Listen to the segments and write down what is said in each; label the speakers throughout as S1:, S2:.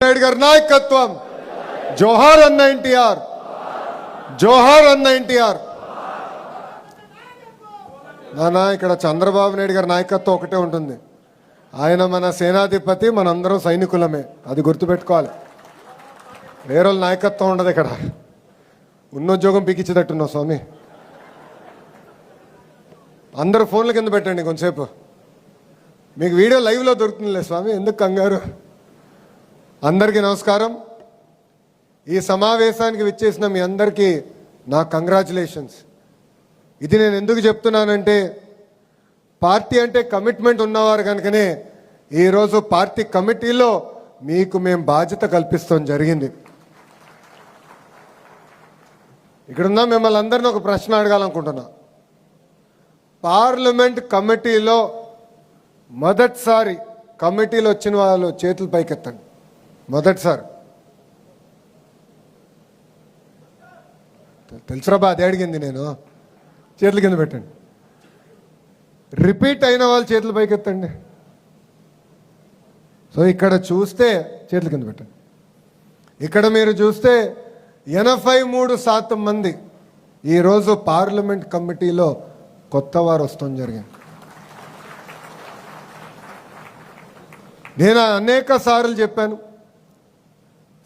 S1: నాయుడు గారి నాయకత్వం. జోహార్ అన్న ఎన్టీఆర్, జోహార్ అన్న ఎన్టీఆర్. నానా ఇక్కడ చంద్రబాబు నాయుడు గారి నాయకత్వం ఒకటే ఉంటుంది. ఆయన మన సేనాధిపతి, మనందరం సైనికులమే, అది గుర్తుపెట్టుకోవాలి. వేరే నాయకత్వం ఉండదు ఇక్కడ. ఉన్నోద్యోగం పీకిచ్చేటట్టున్నావు స్వామి. అందరూ ఫోన్ల కింద పెట్టండి కొంచెంసేపు. మీకు వీడియో లైవ్లో దొరుకుతుందిలే స్వామి, ఎందుకు కంగారు. అందరికీ నమస్కారం. ఈ సమావేశానికి విచ్చేసిన మీ అందరికీ నా కంగ్రాచులేషన్స్. ఇది నేను ఎందుకు చెప్తున్నానంటే, పార్టీ అంటే కమిట్మెంట్ ఉన్నవారు కనుకనే ఈరోజు పార్టీ కమిటీలో మీకు మేము బాధ్యత కల్పిస్తాం జరిగింది. ఇక్కడున్న మిమ్మల్ని అందరినీ ఒక ప్రశ్న అడగాలనుకుంటున్నా. పార్లమెంట్ కమిటీలో మొదటిసారి కమిటీలో వచ్చిన వాళ్ళు చేతులు పైకెత్తండి. మొదటిసారి తెలుసురా బా, అది అడిగింది నేను. చేతుల కింద పెట్టండి. రిపీట్ అయిన వాళ్ళు చేతులు పైకెత్తండి. సో ఇక్కడ చూస్తే చేతుల కింద పెట్టండి. ఇక్కడ మీరు చూస్తే 83% మంది ఈరోజు పార్లమెంట్ కమిటీలో కొత్త వారు వస్తాం జరిగింది. నేను అనేక సార్లు చెప్పాను,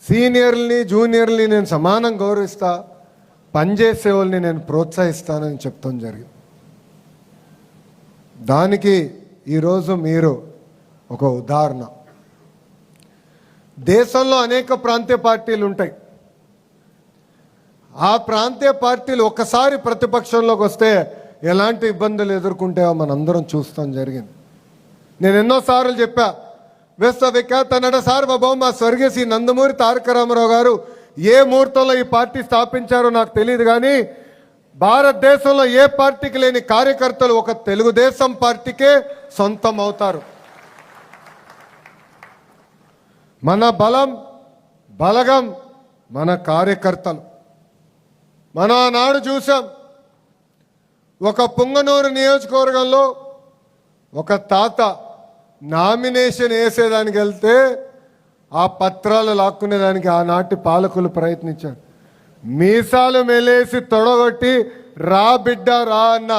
S1: సీనియర్ని జూనియర్ని నేను సమానం గౌరవిస్తా, పనిచేసే వాళ్ళని నేను ప్రోత్సహిస్తానని చెప్తాం జరిగింది. దానికి ఈరోజు మీరు ఒక ఉదాహరణ. దేశంలో అనేక ప్రాంతీయ పార్టీలు ఉంటాయి. ఆ ప్రాంతీయ పార్టీలు ఒక్కసారి ప్రతిపక్షంలోకి వస్తే ఎలాంటి ఇబ్బందులు ఎదుర్కొంటాయో మనందరం చూస్తాం జరిగింది. నేను ఎన్నోసార్లు చెప్పా, విశ్వవిఖ్యాత నట సార్వభౌమ స్వర్గీయ శ్రీ నందమూరి తారక రామారావు గారు ఏ ముహూర్తంలో ఈ పార్టీ స్థాపించారో నాకు తెలియదు, కానీ భారతదేశంలో ఏ పార్టీకి లేని కార్యకర్తలు ఒక తెలుగుదేశం పార్టీకే సొంతం అవుతారు. మన బలం బలగం మన కార్యకర్తలు. మనం ఆనాడు చూసాం, ఒక పుంగనూరు నియోజకవర్గంలో ఒక తాత నామినేషన్ వేసేదానికి వెళ్తే ఆ పత్రాలు లాక్కునేదానికి ఆనాటి పాలకులు ప్రయత్నించారు. మీసాలు మెలేసి తొడగొట్టి రా బిడ్డ రా అన్న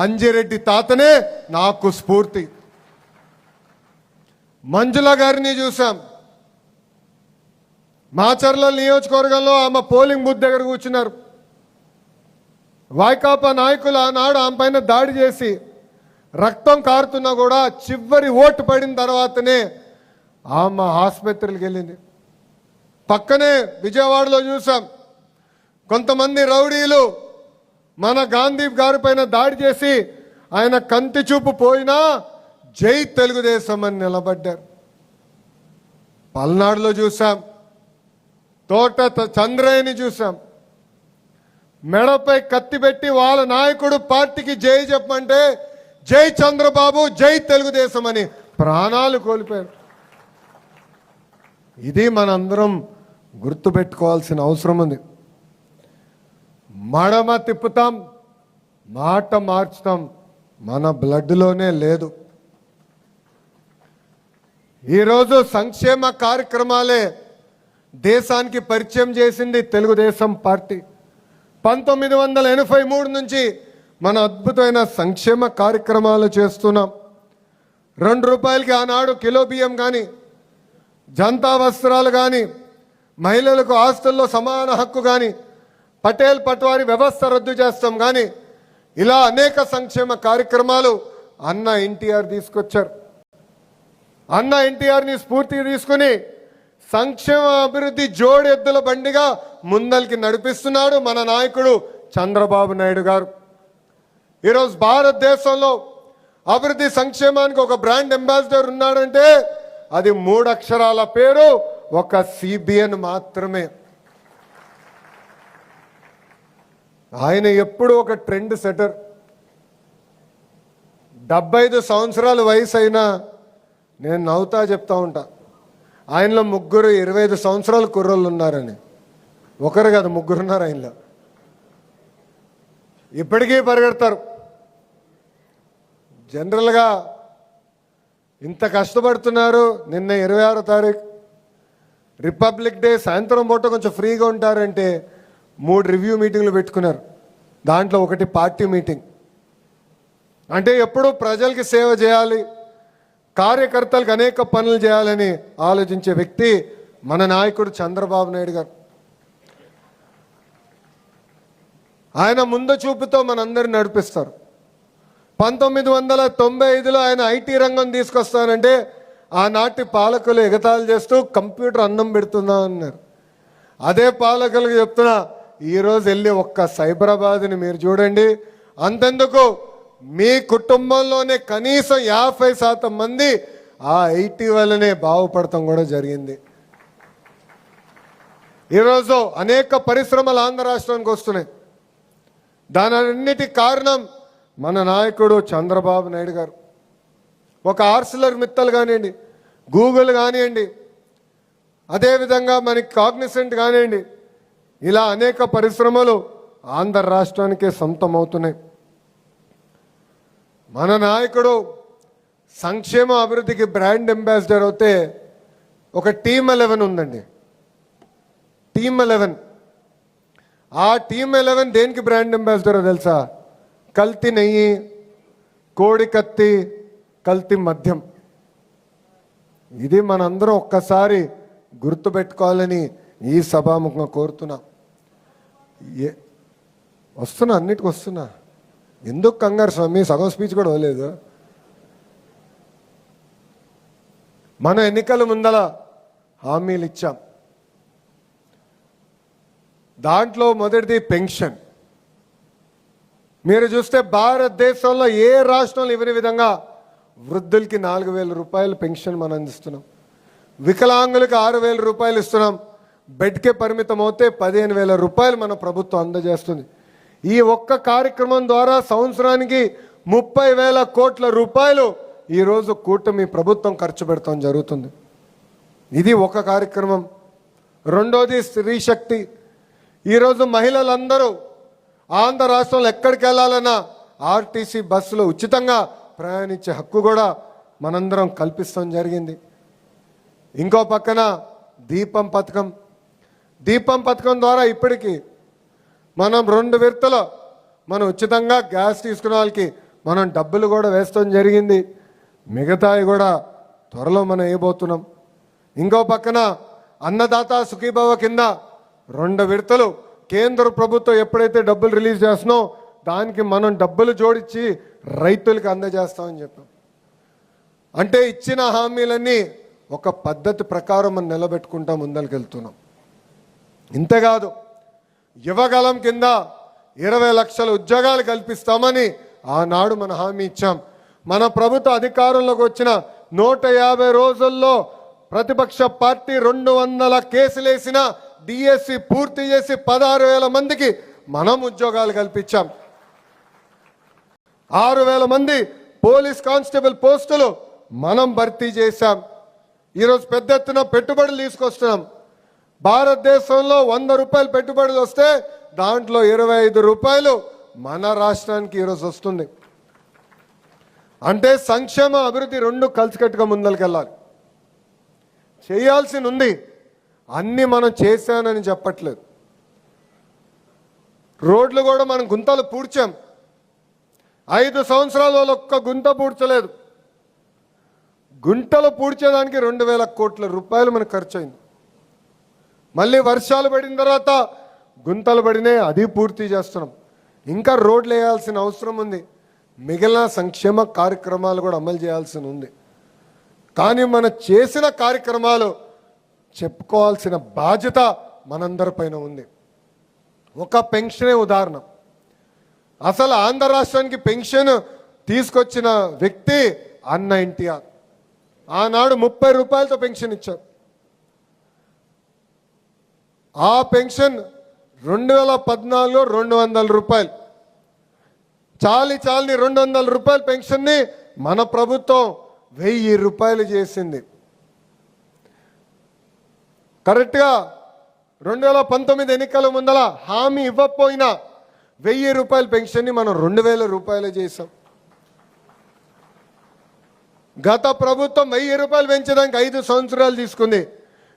S1: అంజిరెడ్డి తాతనే నాకు స్ఫూర్తి. మంజుల గారిని చూసాం, మాచర్ల నియోజకవర్గంలో ఆమె పోలింగ్ బూత్ దగ్గర కూర్చున్నారు. వైకాపా నాయకులు ఆనాడు ఆమె పైన దాడి చేసి రక్తం కారుతున్నా కూడా చివరి ఓటు పడిన తర్వాతనే ఆమె ఆసుపత్రికి వెళ్ళింది. పక్కనే విజయవాడలో చూసాం, కొంతమంది రౌడీలు మన గాంధీ గారి పైన దాడి చేసి ఆయన కంటి చూపు పోయినా జై తెలుగుదేశం అని నిలబడ్డారు. పల్నాడులో చూసాం, తోట చంద్రయ్యని చూసాం, మెడపై కత్తి పెట్టి వాళ్ళ నాయకుడు పార్టీకి జై చెప్పమంటే జై చంద్రబాబు జై తెలుగుదేశం అని ప్రాణాలు కోల్పోయారు. ఇది మనందరం గుర్తుపెట్టుకోవాల్సిన అవసరం ఉంది. మడమ తిప్పుతాం, మాట మార్చుతాం, మన బ్లడ్లోనే లేదు. ఈరోజు సంక్షేమ కార్యక్రమాలే దేశానికి పరిచయం చేసింది తెలుగుదేశం పార్టీ. 1983 నుంచి మన అద్భుతమైన సంక్షేమ కార్యక్రమాలు చేస్తున్నాం. 2 రూపాయలకి ఆనాడు కిలో బియ్యం కానీ, జనతా వస్త్రాలు కానీ, మహిళలకు ఆస్తుల్లో సమాన హక్కు కానీ, పటేల్ పట్వారీ వ్యవస్థ రద్దు చేస్తాం కానీ, ఇలా అనేక సంక్షేమ కార్యక్రమాలు అన్న ఎన్టీఆర్ తీసుకొచ్చారు. అన్న ఎన్టీఆర్ని స్ఫూర్తిగా తీసుకుని సంక్షేమ అభివృద్ధి జోడెద్దుల బండిగా ముందరికి నడిపిస్తున్నాడు మన నాయకుడు చంద్రబాబు నాయుడు గారు. ఈరోజు భారతదేశంలో అభివృద్ధి సంక్షేమానికి ఒక బ్రాండ్ అంబాసిడర్ ఉన్నాడంటే అది 3 అక్షరాల పేరు, ఒక సిబిఎన్ మాత్రమే. ఆయన ఎప్పుడు ఒక ట్రెండ్ సెటర్. 75 సంవత్సరాల వయసు అయినా నేను నవ్వుతా చెప్తా ఉంటా, ఆయనలో 25 సంవత్సరాల కుర్రోళ్ళు ఉన్నారని. ఒకరు కాదు, 3 ఉన్నారు ఆయనలో. ఇప్పటికీ పరిగెడతారు. జనరల్గా ఇంత కష్టపడుతున్నారు. నిన్న 26వ తారీఖు రిపబ్లిక్ డే సాయంత్రం పూట కొంచెం ఫ్రీగా ఉంటారంటే 3 రివ్యూ మీటింగ్లు పెట్టుకున్నారు. దాంట్లో ఒకటి పార్టీ మీటింగ్. అంటే ఎప్పుడూ ప్రజలకి సేవ చేయాలి, కార్యకర్తలకు అనేక పనులు చేయాలని ఆలోచించే వ్యక్తి మన నాయకుడు చంద్రబాబు నాయుడు గారు. ఆయన ముందు చూపుతో మనందరిని నడిపిస్తారు. 1995లో ఆయన ఐటీ రంగం తీసుకొస్తానంటే ఆనాటి పాలకులు ఎగతాళి చేస్తూ కంప్యూటర్ అన్నం పెడుతుందా అన్నారు. అదే పాలకులకు చెప్తున్నా, ఈరోజు వెళ్ళి ఒక్క సైబరాబాద్ని మీరు చూడండి. అంతెందుకు మీ కుటుంబంలోనే కనీసం 50% మంది ఆ ఐటీ వల్లనే బాగుపడటం కూడా జరిగింది. ఈరోజు అనేక పరిశ్రమలు ఆంధ్ర రాష్ట్రానికి వస్తున్నాయి. దానన్నిటి కారణం మన నాయకుడు చంద్రబాబు నాయుడు గారు. ఒక ఆర్సిలర్ మిత్తల్ కానివ్వండి, గూగుల్ కానివ్వండి, అదేవిధంగా మనకి కాగ్నిసెంట్ కానివ్వండి, ఇలా అనేక పరిశ్రమలు ఆంధ్ర రాష్ట్రానికే సొంతం అవుతున్నాయి. మన నాయకుడు సంక్షేమ అభివృద్ధికి బ్రాండ్ అంబాసిడర్ అవుతే ఒక టీమ్ 11 ఉందండి. టీమ్ 11. ఆ టీమ్ 11 దేనికి బ్రాండ్ అంబాసిడర్ తెలుసా? కల్తీ నెయ్యి, కోడి కత్తి, కల్తీ మద్యం. ఇది మనందరం ఒక్కసారి గుర్తుపెట్టుకోవాలని ఈ సభాముఖంగా కోరుతున్నా. వస్తున్నా, అన్నిటికి వస్తున్నా. ఎందుకు కంగారు స్వామి? సగం స్పీచ్ కూడా అవ్వలేదు. మన ఎన్నికల ముందల హామీలు ఇచ్చాం. దాంట్లో మొదటిది పెన్షన్. మీరు చూస్తే భారతదేశంలో ఏ రాష్ట్రంలో ఇవ్వని విధంగా వృద్ధులకి 4,000 రూపాయలు పెన్షన్ మనం అందిస్తున్నాం. వికలాంగులకి 6,000 రూపాయలు ఇస్తున్నాం. బెడ్కే పరిమితం అవుతే 15,000 రూపాయలు మన ప్రభుత్వం అందజేస్తుంది. ఈ ఒక్క కార్యక్రమం ద్వారా సంవత్సరానికి 30,000 కోట్ల రూపాయలు ఈరోజు కూటమి ప్రభుత్వం ఖర్చు పెడతాం జరుగుతుంది. ఇది ఒక కార్యక్రమం. రెండోది స్త్రీ శక్తి. ఈరోజు మహిళలందరూ ఆంధ్ర రాష్ట్రంలో ఎక్కడికి వెళ్ళాలన్నా ఆర్టీసీ బస్సులో ఉచితంగా ప్రయాణించే హక్కు కూడా మనందరం కల్పిస్తాం జరిగింది. ఇంకో పక్కన దీపం పథకం. దీపం పథకం ద్వారా ఇప్పటికీ మనం 2 విడతలు మనం ఉచితంగా గ్యాస్ తీసుకునే వాళ్ళకి మనం డబ్బులు కూడా వేస్తాం జరిగింది. మిగతాయి కూడా త్వరలో మనం వేయబోతున్నాం. ఇంకో పక్కన అన్నదాత సుఖీభవ కింద 2 విడతలు కేంద్ర ప్రభుత్వం ఎప్పుడైతే డబ్బులు రిలీజ్ చేస్తున్నామో దానికి మనం డబ్బులు జోడించి రైతులకు అందజేస్తామని చెప్పాం. అంటే ఇచ్చిన హామీలన్నీ ఒక పద్ధతి ప్రకారం మనం నిలబెట్టుకుంటా ముందరికి వెళ్తున్నాం. ఇంతేకాదు యువగలం కింద 20 లక్షల ఉద్యోగాలు కల్పిస్తామని ఆనాడు మన హామీ ఇచ్చాం. మన ప్రభుత్వ అధికారంలోకి వచ్చిన 150 రోజుల్లో ప్రతిపక్ష పార్టీ 200 కేసులేసిన డిఎస్సి పూర్తి చేసి 16,000 మందికి మనం ఉద్యోగాలు కల్పించాం. 6,000 మంది పోలీస్ కానిస్టేబుల్ పోస్టులు మనం భర్తీ చేశాం. ఈరోజు పెద్ద ఎత్తున పెట్టుబడులు తీసుకొస్తున్నాం. భారతదేశంలో 100 రూపాయలు పెట్టుబడులు వస్తే దాంట్లో 25 రూపాయలు మన రాష్ట్రానికి ఈరోజు వస్తుంది. అంటే సంక్షేమ అభివృద్ధి 2 కలిసికట్టుగా ముందరికెళ్ళాలి. చేయాల్సి ఉంది. అన్నీ మనం చేశానని చెప్పట్లేదు. రోడ్లు కూడా మనం గుంతలు పూడ్చాం. 5 సంవత్సరాల ఒక్క గుంత పూడ్చలేదు. గుంటలు పూడ్చేదానికి 2,000 కోట్ల రూపాయలు మనకు ఖర్చు అయింది. మళ్ళీ వర్షాలు పడిన తర్వాత గుంతలు పడినాయి, అది పూర్తి చేస్తున్నాం. ఇంకా రోడ్లు వేయాల్సిన అవసరం ఉంది. మిగిలిన సంక్షేమ కార్యక్రమాలు కూడా అమలు చేయాల్సి ఉంది. కానీ మనం చేసిన కార్యక్రమాలు చెప్పుకోవాల్సిన బాధ్యత మనందరిపైన ఉంది. ఒక పెన్షనే ఉదాహరణ. అసలు ఆంధ్ర రాష్ట్రానికి పెన్షన్ తీసుకొచ్చిన వ్యక్తి అన్న ఎన్టీఆర్. ఆనాడు 30 రూపాయలతో పెన్షన్ ఇచ్చారు. ఆ పెన్షన్ 2014లో 200 రూపాయలు. చాలని 200 రూపాయల పెన్షన్ని మన ప్రభుత్వం 1000 రూపాయలు చేసింది. కరెక్ట్గా 2019 ఎన్నికల ముందల హామీ ఇవ్వకపోయినా 1000 రూపాయల పెన్షన్ని మనం 2,000 రూపాయలు చేసాం. గత ప్రభుత్వం 1000 రూపాయలు పెంచడానికి 5 సంవత్సరాలు తీసుకుంది.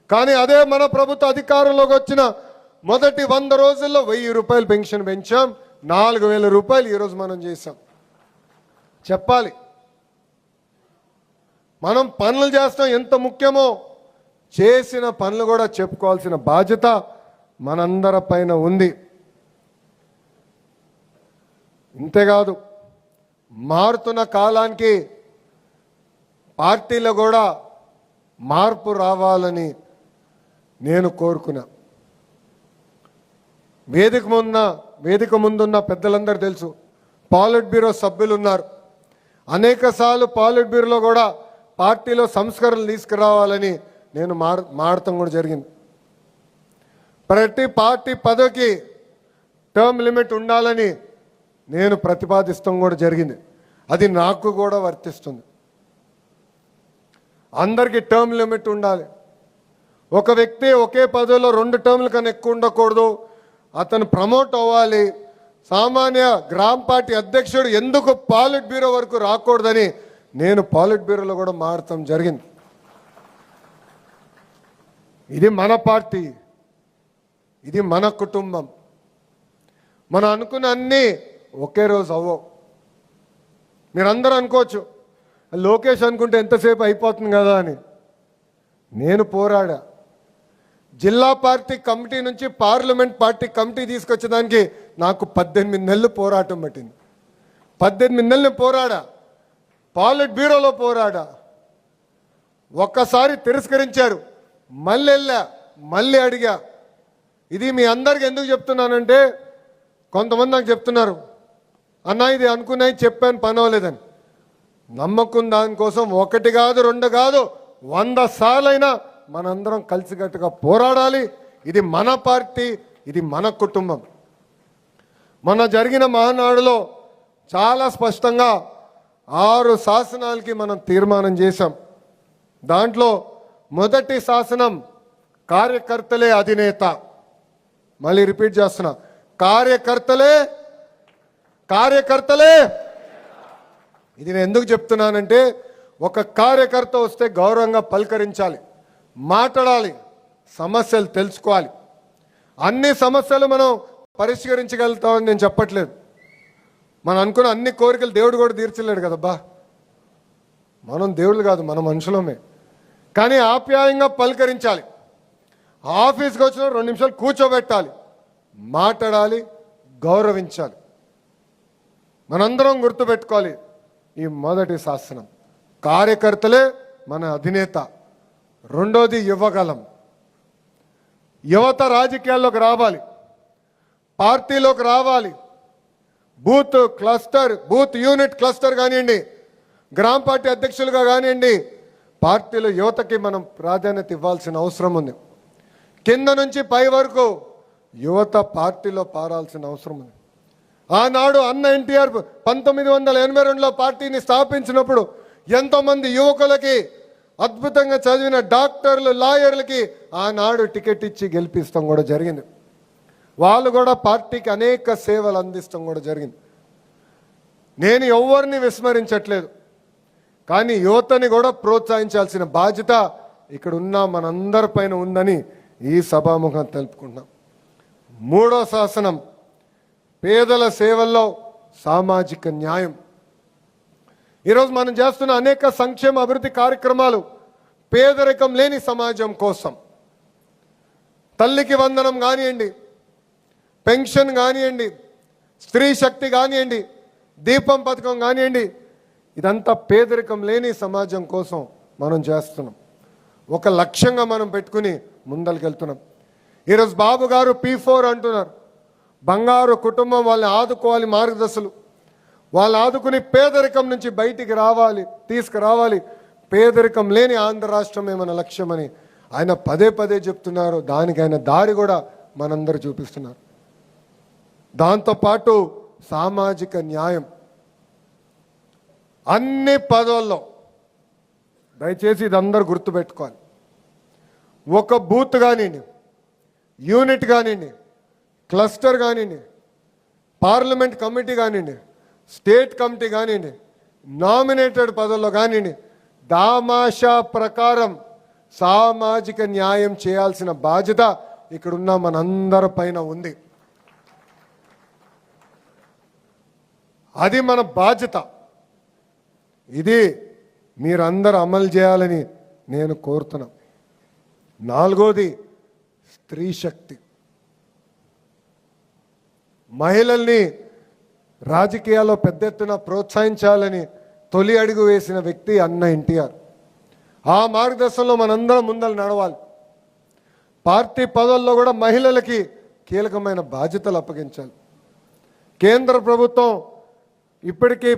S1: కానీ అదే మన ప్రభుత్వ అధికారంలోకి వచ్చిన మొదటి 100 రోజుల్లో 1000 రూపాయలు పెన్షన్ పెంచాం, 4000 రూపాయలు ఈరోజు మనం చేశాం. చెప్పాలి, మనం పనులు చేస్తాం ఎంత ముఖ్యమో, చేసిన పనులు కూడా చెప్పుకోవాల్సిన బాధ్యత మనందరి పైన ఉంది. ఇంతేకాదు, మారుతున్న కాలానికి పార్టీలో కూడా మార్పు రావాలని నేను కోరుకున్నా. వేదిక ముందున్న పెద్దలందరూ తెలుసు, పాలిట్ బ్యూరో సభ్యులు ఉన్నారు. అనేక సార్లు పాలిట్ బ్యూరోలో కూడా పార్టీలో సంస్కరణలు తీసుకురావాలని నేను మాడటం కూడా జరిగింది. ప్రతి పార్టీ పదవికి టర్మ్ లిమిట్ ఉండాలని నేను ప్రతిపాదిస్తాం కూడా జరిగింది. అది నాకు కూడా వర్తిస్తుంది. అందరికీ టర్మ్ లిమిట్ ఉండాలి. ఒక వ్యక్తి ఒకే పదవిలో 2 టర్మ్ల కన్నా ఎక్కువ ఉండకూడదు. అతను ప్రమోట్ అవ్వాలి. సామాన్య గ్రామ పార్టీ అధ్యక్షుడు ఎందుకు పాలిట్ బ్యూరో వరకు రాకూడదని నేను పాలిట్ బ్యూరోలో కూడా మారటం జరిగింది. ఇది మన పార్టీ, ఇది మన కుటుంబం. మనం అనుకున్న అన్నీ ఒకే రోజు అవ్వవు. మీరందరూ అనుకోవచ్చు, లోకేష్ అనుకుంటే ఎంతసేపు అయిపోతుంది కదా అని. నేను పోరాడా. జిల్లా పార్టీ కమిటీ నుంచి పార్లమెంట్ పార్టీ కమిటీ తీసుకొచ్చేదానికి నాకు 18 నెలలు పోరాటం పట్టింది. 18 నెలలు పోరాడా, పాలిట్ బ్యూరోలో పోరాడా. ఒక్కసారి తిరస్కరించారు, మళ్ళీ వెళ్ళా, మళ్ళీ అడిగా. ఇది మీ అందరికి ఎందుకు చెప్తున్నానంటే, కొంతమంది నాకు చెప్తున్నారు, అన్నా ఇది అనుకున్నాయి చెప్పాను పని అవ్వలేదని. నమ్మకం దానికోసం 1 కాదు 2 కాదు 100 సార్లైనా మనందరం కలిసికట్టుగా పోరాడాలి. ఇది మన పార్టీ, ఇది మన కుటుంబం. మొన్న జరిగిన మహానాడులో చాలా స్పష్టంగా 6 శాసనాలకి మనం తీర్మానం చేశాం. దాంట్లో మొదటి శాసనం కార్యకర్తలే అధినేత. మళ్ళీ రిపీట్ చేస్తున్నా, కార్యకర్తలే. ఇది నేను ఎందుకు చెప్తున్నానంటే, ఒక కార్యకర్త వస్తే గౌరవంగా పలకరించాలి, మాట్లాడాలి, సమస్యలు తెలుసుకోవాలి. అన్ని సమస్యలు మనం పరిష్కరించగలుగుతామని నేను చెప్పట్లేదు. మనం అనుకున్న అన్ని కోరికలు దేవుడు కూడా తీర్చలేడు కదబ్బా. మనం దేవుళ్ళు కాదు, మన మనుషులమే. కానీ ఆప్యాయంగా పలకరించాలి. ఆఫీస్కి వచ్చిన 2 నిమిషాలు కూర్చోబెట్టాలి, మాట్లాడాలి, గౌరవించాలి. మనందరం గుర్తుపెట్టుకోవాలి, ఈ మొదటి శాసనం కార్యకర్తలే మన అధినేత. రెండోది యువగలం. యువత రాజకీయాల్లోకి రావాలి, పార్టీలోకి రావాలి. బూత్ యూనిట్ క్లస్టర్ కానివ్వండి, గ్రామ పార్టీ అధ్యక్షులుగా కానివ్వండి, పార్టీలో యువతకి మనం ప్రాధాన్యత ఇవ్వాల్సిన అవసరం ఉంది. కింద నుంచి పై వరకు యువత పార్టీలో పారాల్సిన అవసరం ఉంది. ఆనాడు అన్న ఎన్టీఆర్ 1982లో పార్టీని స్థాపించినప్పుడు ఎంతోమంది యువకులకి, అద్భుతంగా చదివిన డాక్టర్లు, లాయర్లకి ఆనాడు టికెట్ ఇచ్చి గెలిపిస్తాం కూడా జరిగింది. వాళ్ళు కూడా పార్టీకి అనేక సేవలు అందిస్తాం కూడా జరిగింది. నేను ఎవరిని విస్మరించట్లేదు, కానీ యువతని కూడా ప్రోత్సహించాల్సిన బాధ్యత ఇక్కడ ఉన్న మనందరి పైన ఉందని ఈ సభాముఖం తెలుపుకుంటున్నాం. మూడో శాసనం పేదల సేవల్లో సామాజిక న్యాయం. ఈరోజు మనం చేస్తున్న అనేక సంక్షేమ అభివృద్ధి కార్యక్రమాలు పేదరికం లేని సమాజం కోసం. తల్లికి వందనం కానివ్వండి, పెన్షన్ కానివ్వండి, స్త్రీ శక్తి కానివ్వండి, దీపం పథకం కానివ్వండి, ఇదంతా పేదరికం లేని సమాజం కోసం మనం చేస్తున్నాం. ఒక లక్ష్యంగా మనం పెట్టుకుని ముందరికెళ్తున్నాం. ఈరోజు బాబు గారు P4 అంటున్నారు. బంగారు కుటుంబం, వాళ్ళని ఆదుకోవాలి, మార్గదర్శులు వాళ్ళు ఆదుకుని పేదరికం నుంచి బయటికి తీసుకురావాలి. పేదరికం లేని ఆంధ్ర రాష్ట్రమే మన లక్ష్యమని ఆయన పదే పదే చెప్తున్నారు. దానికి ఆయన దారి కూడా మనందరూ చూపిస్తున్నారు. దాంతోపాటు సామాజిక న్యాయం అన్ని పదవుల్లో, దయచేసి ఇది అందరూ గుర్తుపెట్టుకోవాలి. ఒక బూత్ కానివ్వండి, యూనిట్ కానివ్వండి, క్లస్టర్ కానివ్వండి, పార్లమెంట్ కమిటీ కానివ్వండి, స్టేట్ కమిటీ కానివ్వండి, నామినేటెడ్ పదవుల్లో కానివ్వండి, దామాషా ప్రకారం సామాజిక న్యాయం చేయాల్సిన బాధ్యత ఇక్కడున్న మనందరి పైన ఉంది. అది మన బాధ్యత. ఇది మీరందరూ అమలు చేయాలని నేను కోరుతున్నా. నాలుగోది స్త్రీ శక్తి. మహిళల్ని రాజకీయాల్లో పెద్ద ఎత్తున ప్రోత్సహించాలని తొలి అడుగు వేసిన వ్యక్తి అన్న ఎన్టీఆర్. ఆ మార్గదర్శనంలో మనందరం ముందలు నడవాలి. పార్టీ పదవుల్లో కూడా మహిళలకి కీలకమైన బాధ్యతలు అప్పగించాలి. కేంద్ర ప్రభుత్వం ఇప్పటికీ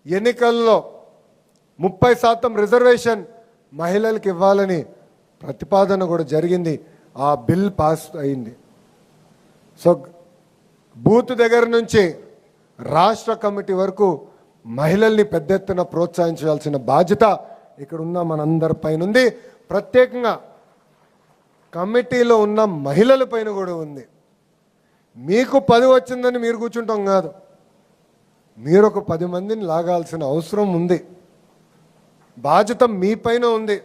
S1: ఎన్నికల్లో 30% రిజర్వేషన్ మహిళలకు ఇవ్వాలని ప్రతిపాదన కూడా జరిగింది. ఆ బిల్ పాస్ అయింది. సో బూత్ దగ్గర నుంచి రాష్ట్ర కమిటీ వరకు మహిళల్ని పెద్ద ఎత్తున ప్రోత్సహించాల్సిన బాధ్యత ఇక్కడ ఉన్న మనందరి పైన ఉంది. ప్రత్యేకంగా కమిటీలో ఉన్న మహిళల పైన కూడా ఉంది. మీకు 10 వచ్చిందని మీరు కూర్చుంటాం కాదు, మీరు ఒక 10 మందిని లాగాల్సిన అవసరం ఉంది. బాధ్యత మీ పైన ఉంది.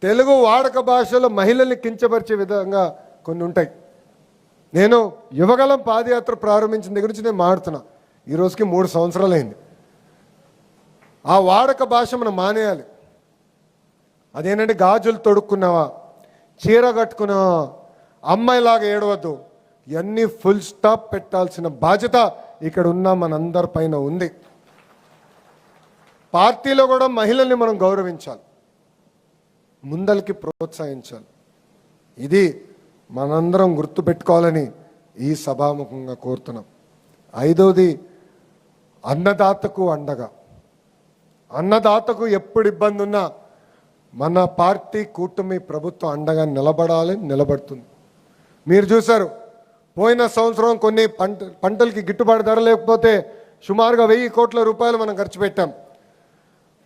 S1: తెలుగు వాడక భాషలో మహిళల్ని కించపరిచే విధంగా కొన్ని ఉంటాయి. నేను యువగలం పాదయాత్ర ప్రారంభించిన దగ్గర నుంచి నేను మాడుతున్నా. ఈ రోజుకి 3 సంవత్సరాలు అయింది. ఆ వాడక భాష మనం మానేయాలి. అదేంటంటే గాజులు తొడుక్కున్నావా, చీర కట్టుకున్నావా, అమ్మాయిలాగా ఏడవద్దు, ఇవన్నీ ఫుల్ స్టాప్ పెట్టాల్సిన బాధ్యత ఇక్కడ ఉన్న మనందరి పైన ఉంది. పార్టీలో కూడా మహిళల్ని మనం గౌరవించాలి, ముందలకి ప్రోత్సహించాలి. ఇది మనందరం గుర్తుపెట్టుకోవాలని ఈ సభాముఖంగా కోరుతున్నాం. ఐదవది అన్నదాతకు అండగా. అన్నదాతకు ఎప్పుడు ఇబ్బంది ఉన్నా మన పార్టీ కూటమి ప్రభుత్వం అండగా నిలబడుతుంది. మీరు చూశారు, పోయిన సంవత్సరం కొన్ని పంటలకి గిట్టుబాటు ధర లేకపోతే సుమారుగా 1000 కోట్ల రూపాయలు మనం ఖర్చు పెట్టాం.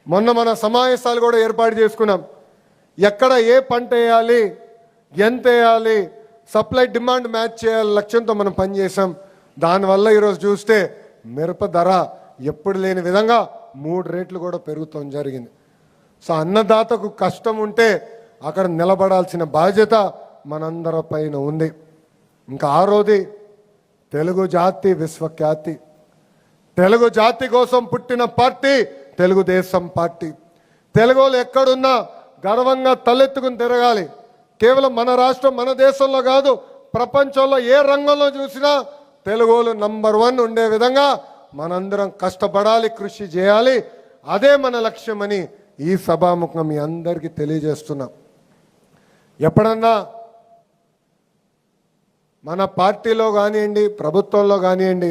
S1: మొన్న మన సమావేశాలు కూడా ఏర్పాటు చేసుకున్నాం. ఎక్కడ ఏ పంట వేయాలి, ఎంత వేయాలి, సప్లై డిమాండ్ మ్యాచ్ చేయాలి లక్ష్యంతో మనం పనిచేసాం. దానివల్ల ఈరోజు చూస్తే మిరప ధర ఎప్పుడు లేని విధంగా 3 రేట్లు కూడా పెరుగుతాం జరిగింది. సో అన్నదాతకు కష్టం ఉంటే అక్కడ నిలబడాల్సిన బాధ్యత మనందరి పైన ఉంది. ఇంకా 6వది తెలుగు జాతి విశ్వఖ్యాతి. తెలుగు జాతి కోసం పుట్టిన పార్టీ తెలుగుదేశం పార్టీ. తెలుగులు ఎక్కడున్నా గర్వంగా తలెత్తుకుని తిరగాలి. కేవలం మన రాష్ట్రం, మన దేశంలో కాదు, ప్రపంచంలో ఏ రంగంలో చూసినా తెలుగులు నంబర్ 1 ఉండే విధంగా మనందరం కష్టపడాలి, కృషి చేయాలి. అదే మన లక్ష్యమని ఈ సభాముఖంగా మీ అందరికీ తెలియజేస్తున్నాం. ఎప్పుడన్నా మన పార్టీలో కానివ్వండి, ప్రభుత్వంలో కానివ్వండి,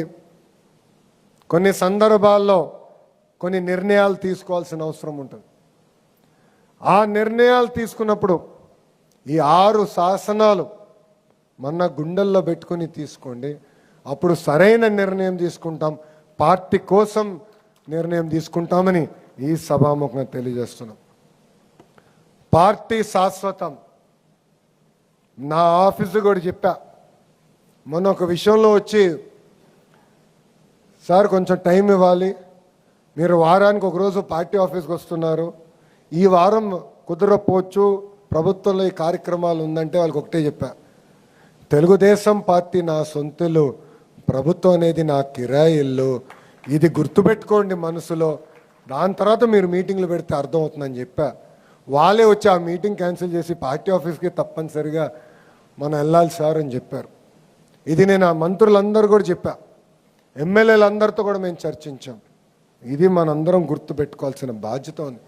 S1: కొన్ని సందర్భాల్లో కొన్ని నిర్ణయాలు తీసుకోవాల్సిన అవసరం ఉంటుంది. ఆ నిర్ణయాలు తీసుకున్నప్పుడు ఈ 6 శాసనాలు మన గుండెల్లో పెట్టుకొని తీసుకోండి. అప్పుడు సరైన నిర్ణయం తీసుకుంటాం, పార్టీ కోసం నిర్ణయం తీసుకుంటామని ఈ సభాముఖంగా తెలియజేస్తున్నాం. పార్టీ శాశ్వతం. నా ఆఫీసు కూడా చెప్పా, మొన్న ఒక విషయంలో వచ్చి, సార్ కొంచెం టైం ఇవ్వాలి, మీరు వారానికి ఒకరోజు పార్టీ ఆఫీస్కి వస్తున్నారు, ఈ వారం కుదరపోవచ్చు, ప్రభుత్వంలో ఈ కార్యక్రమాలు ఉందంటే వాళ్ళకి ఒకటే చెప్పా, తెలుగుదేశం పార్టీ నా సొంతలు, ప్రభుత్వం అనేది నా కిరాయి ఇల్లు, ఇది గుర్తుపెట్టుకోండి మనసులో. దాని తర్వాత మీరు మీటింగ్లు పెడితే అర్థమవుతుందని చెప్పా. వాళ్ళే వచ్చి ఆ మీటింగ్ క్యాన్సిల్ చేసి పార్టీ ఆఫీస్కి తప్పనిసరిగా మనం వెళ్ళాలి సార్ అని చెప్పారు. ఇది నేను ఆ మంత్రులందరూ కూడా చెప్పా, ఎమ్మెల్యేలందరితో కూడా మేము చర్చించాం. ఇది మనందరం గుర్తుపెట్టుకోవాల్సిన బాధ్యత ఉంది.